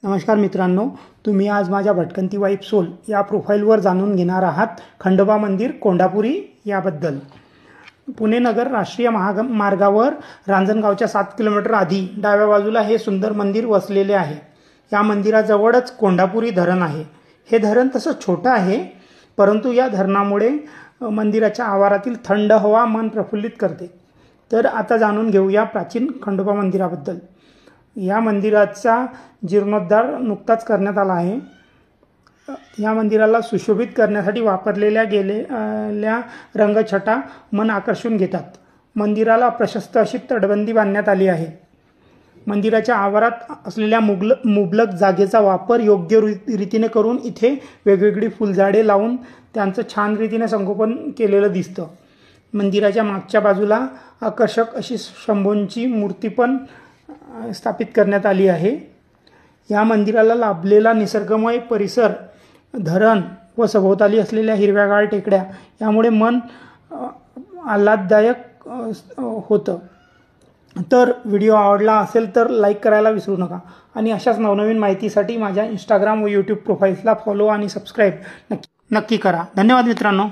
नमस्कार मित्रांनो, तुम्ही आज माझ्या भटकंती वाईफ सोल या प्रोफाईलवर जाणून घेणार आहात खंडोबा मंदिर कोंडापुरी याबद्दल। पुणे नगर राष्ट्रीय महामार्गावर रांजणगावच्या 7 किलोमीटर आधी डाव्या बाजूला हे सुंदर मंदिर वसलेले आहे। या मंदिराजवळच कोंडापुरी धरण आहे। हे धरण तसं छोटं आहे, परंतु या धरणामुळे मंदिराच्या आवारातील थंड हवा मन प्रफुल्लित करते। तर आता जाणून घेऊया प्राचीन खंडोबा मंदिराबद्दल। या मंदिराचा जीर्णोद्धार नुकताच करण्यात आला आहे। या मंदिराला सुशोभित करण्यासाठी वापरलेल्या गेलेल्या रंगछटा मन आकर्षून घेतात। मंदिराला प्रशस्त अशी तटबंदी बांधण्यात आली आहे। मंदिराच्या आवारात असलेल्या मुबलक जागेचा वापर योग्य रीतीने करून इथे वेगवेगळी फुलझाडे लावून त्यांचं छान रीतीने संगोपन केलेलं दिसतं। मंदिराच्या मागच्या बाजूला आकर्षक अशी शंभूंची मूर्ती पण स्थापित करण्यात आली आहे। या मंदिराला लाभलेला निसर्गमय परिसर, धरण व सभोवताली असलेल्या हिरव्यागार टेकड्या यामुळे मन आल्हाददायक होतं। तर व्हिडिओ आवडला असेल तर लाईक करायला विसरू नका आणि अशाच नवनवीन माहितीसाठी माझ्या इंस्टाग्राम व यूट्यूब प्रोफाईल्सला फॉलो आणि सबस्क्राईब नक्की करा। धन्यवाद मित्रांनो।